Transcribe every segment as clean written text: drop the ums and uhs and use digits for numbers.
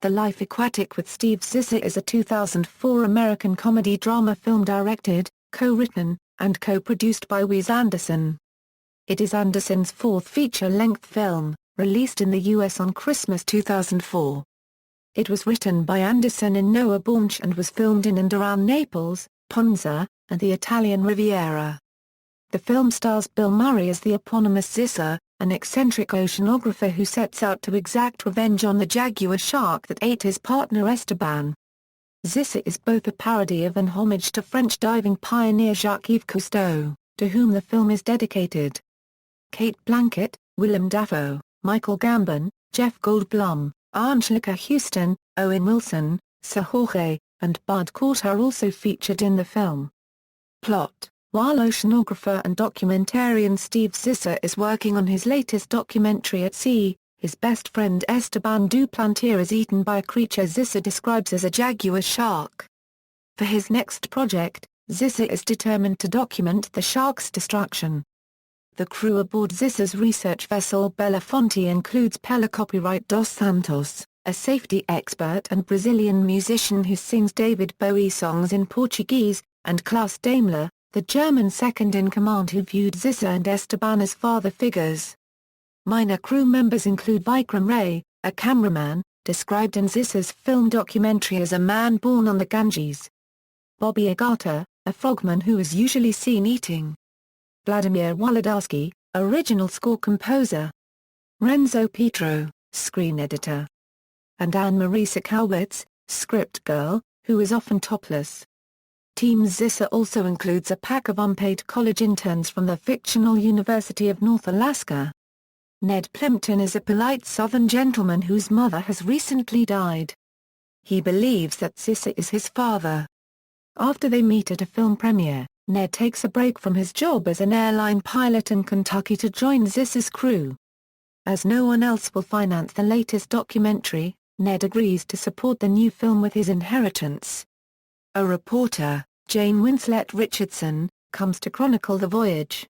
The Life Aquatic with Steve Zissou is a 2004 American comedy-drama film directed, co-written, and co-produced by Wes Anderson. It is Anderson's fourth feature-length film, released in the U.S. on Christmas 2004. It was written by Anderson and Noah Baumbach and was filmed in and around Naples, Ponza, and the Italian Riviera. The film stars Bill Murray as the eponymous Zissou, an eccentric oceanographer who sets out to exact revenge on the Jaguar shark that ate his partner Esteban. Zissou is both a parody of and homage to French diving pioneer Jacques-Yves Cousteau, to whom the film is dedicated. Cate Blanchett, Willem Dafoe, Michael Gambon, Jeff Goldblum, Anjelica Huston, Owen Wilson, Seu Jorge, and Bud Cort are also featured in the film. Plot: while oceanographer and documentarian Steve Zissou is working on his latest documentary at sea, his best friend Esteban Duplantier is eaten by a creature Zissou describes as a Jaguar shark. For his next project, Zissou is determined to document the shark's destruction. The crew aboard Zissou's research vessel Belafonte includes Pela Copyright dos Santos, a safety expert and Brazilian musician who sings David Bowie songs in Portuguese, and Klaus Daimler, the German second-in-command who viewed Zissou and Esteban as father figures. Minor crew members include Vikram Ray, a cameraman, described in Zissou's film documentary as a man born on the Ganges. Bobby Agata, a frogman who is usually seen eating. Vladimir Wolodarski, original score composer. Renzo Pietro, screen editor. And Anne-Marie Sikowitz, script girl, who is often topless. Team Zissou also includes a pack of unpaid college interns from the fictional University of North Alaska. Ned Plimpton is a polite Southern gentleman whose mother has recently died. He believes that Zissou is his father. After they meet at a film premiere, Ned takes a break from his job as an airline pilot in Kentucky to join Zissou's crew. As no one else will finance the latest documentary, Ned agrees to support the new film with his inheritance. A reporter, Jane Winslet Richardson, comes to chronicle the voyage.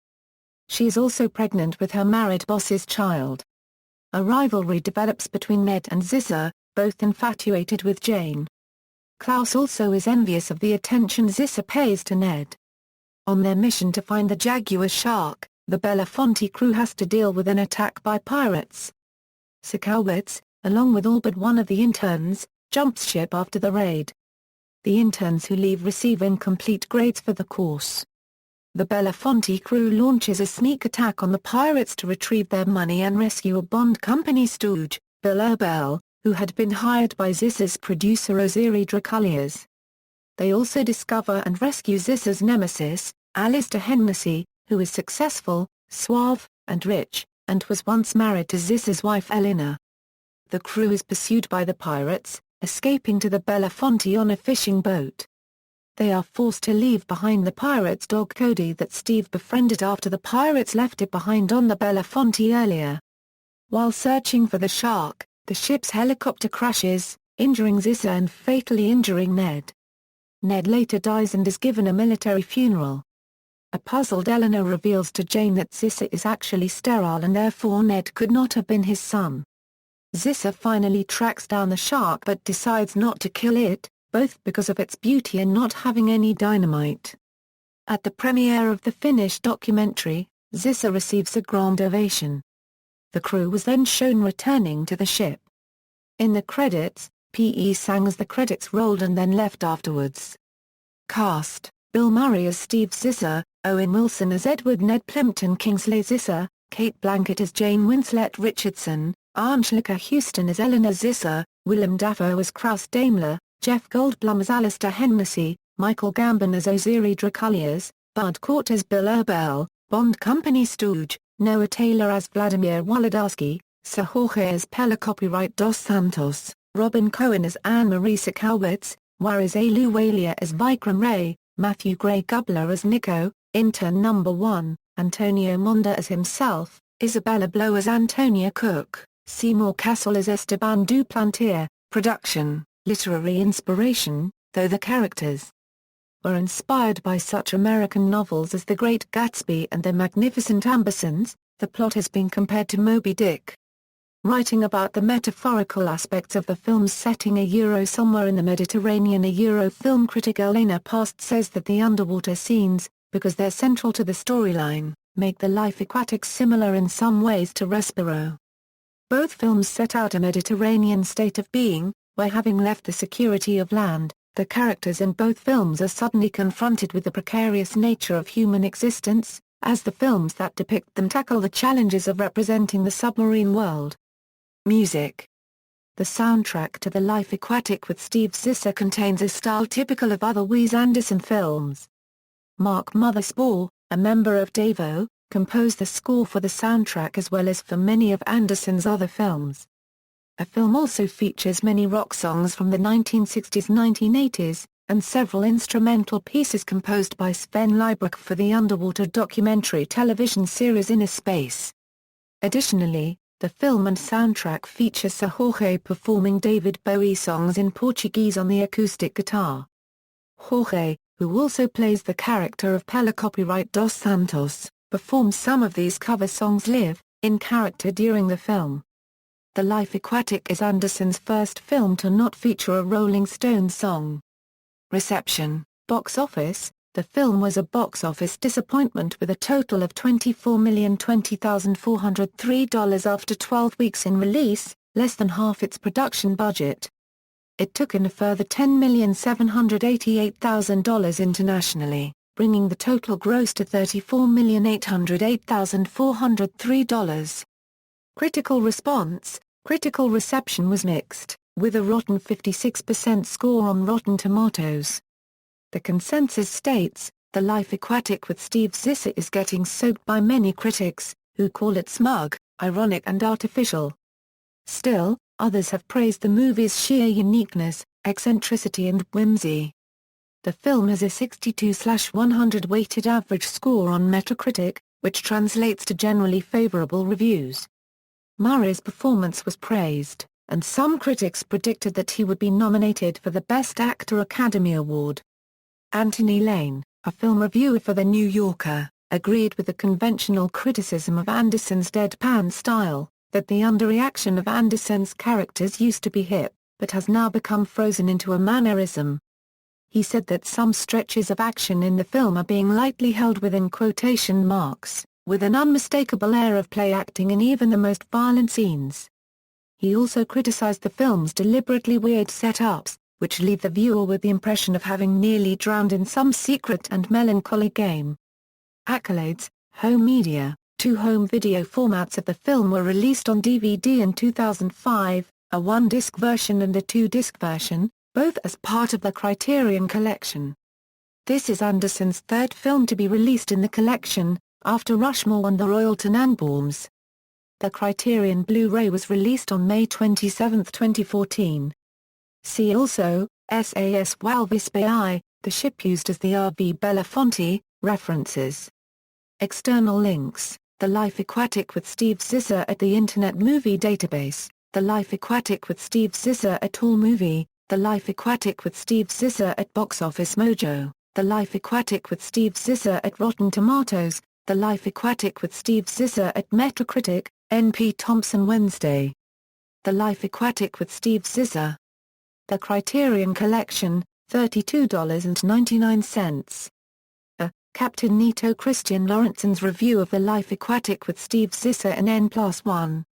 She is also pregnant with her married boss's child. A rivalry develops between Ned and Zissou, both infatuated with Jane. Klaus also is envious of the attention Zissou pays to Ned. On their mission to find the Jaguar shark, the Belafonte crew has to deal with an attack by pirates. Sikowitz, along with all but one of the interns, jumps ship after the raid. The interns who leave receive incomplete grades for the course. The Belafonte crew launches a sneak attack on the pirates to retrieve their money and rescue a Bond company stooge, Bill Erbell, who had been hired by Zissou's producer Oziri Draculias. They also discover and rescue Zissou's nemesis, Alistair Hennessy, who is successful, suave, and rich, and was once married to Zissou's wife Elena. The crew is pursued by the pirates, escaping to the Belafonte on a fishing boat. They are forced to leave behind the pirate's dog Cody that Steve befriended after the pirates left it behind on the Belafonte earlier. While searching for the shark, the ship's helicopter crashes, injuring Zissou and fatally injuring Ned. Ned later dies and is given a military funeral. A puzzled Eleanor reveals to Jane that Zissou is actually sterile and therefore Ned could not have been his son. Zissou finally tracks down the shark but decides not to kill it, both because of its beauty and not having any dynamite. At the premiere of the finished documentary, Zissou receives a grand ovation. The crew was then shown returning to the ship. In the credits, P.E. sang as the credits rolled and then left afterwards. Cast: Bill Murray as Steve Zissou, Owen Wilson as Edward Ned Plimpton Kingsley Zissou, Cate Blanchett as Jane Winslet Richardson, Anjelica Huston as Eleanor Zissou, Willem Dafoe as Klaus Daimler, Jeff Goldblum as Alistair Hennessy, Michael Gambon as Oziri Draculias, Bud Cort as Bill Erbell, Bond company stooge, Noah Taylor as Vladimir Wolodarski, Seu Jorge as Pela Copyright dos Santos, Robin Cohen as Anne-Marie Sikowitz, Waris Aluwalia as Vikram Ray, Matthew Gray Gubler as Nico, intern number 1, Antonio Monda as himself, Isabella Blow as Antonia Cook, Seymour Cassel as Esteban Duplantier. Production, literary inspiration, though the characters were inspired by such American novels as The Great Gatsby and The Magnificent Ambersons, the plot has been compared to Moby Dick. Writing about the metaphorical aspects of the film's setting somewhere in the Mediterranean, film critic Elena Past says that the underwater scenes, because they're central to the storyline, make the Life Aquatic similar in some ways to Respiro. Both films set out a Mediterranean state of being, where having left the security of land, the characters in both films are suddenly confronted with the precarious nature of human existence, as the films that depict them tackle the challenges of representing the submarine world. Music. The soundtrack to The Life Aquatic with Steve Zissou contains a style typical of other Wes Anderson films. Mark Mothersbaugh, a member of Devo, composed the score for the soundtrack as well as for many of Anderson's other films. The film also features many rock songs from the 1960s-1980s, and several instrumental pieces composed by Sven Liebrecht for the underwater documentary television series Inner Space. Additionally, the film and soundtrack feature Seu Jorge performing David Bowie songs in Portuguese on the acoustic guitar. Jorge, who also plays the character of Pela Copyright dos Santos, performs some of these cover songs live, in character during the film. The Life Aquatic is Anderson's first film to not feature a Rolling Stones song. Reception. Box office. The film was a box office disappointment with a total of $24,020,403 after 12 weeks in release, less than half its production budget. It took in a further $10,788,000 internationally, bringing the total gross to $34,808,403. Critical response. Critical reception was mixed, with a rotten 56% score on Rotten Tomatoes. The consensus states, The Life Aquatic with Steve Zissou is getting soaked by many critics, who call it smug, ironic and artificial. Still, others have praised the movie's sheer uniqueness, eccentricity and whimsy. The film has a 62/100 weighted average score on Metacritic, which translates to generally favorable reviews. Murray's performance was praised, and some critics predicted that he would be nominated for the Best Actor Academy Award. Anthony Lane, a film reviewer for The New Yorker, agreed with the conventional criticism of Anderson's deadpan style, that the underreaction of Anderson's characters used to be hip, but has now become frozen into a mannerism. He said that some stretches of action in the film are being lightly held within quotation marks, with an unmistakable air of play acting in even the most violent scenes. He also criticized the film's deliberately weird setups, which leave the viewer with the impression of having nearly drowned in some secret and melancholy game. Accolades. Home media. 2 home video formats of the film were released on DVD in 2005, a 1-disc version and a 2-disc version, both as part of the Criterion Collection. This is Anderson's third film to be released in the collection, after Rushmore and The Royal Tenenbaums. The Criterion Blu-ray was released on May 27, 2014. See also, SAS Walvis-Bay, the ship used as the RV Belafonte, references. External links, The Life Aquatic with Steve Zissou at the Internet Movie Database, The Life Aquatic with Steve Zissou at AllMovie, The Life Aquatic with Steve Zissou at Box Office Mojo, The Life Aquatic with Steve Zissou at Rotten Tomatoes, The Life Aquatic with Steve Zissou at Metacritic, N.P. Thompson Wednesday. The Life Aquatic with Steve Zissou. The Criterion Collection, $32.99. Captain Nito Christian Lorenzen's review of The Life Aquatic with Steve Zissou in N+1.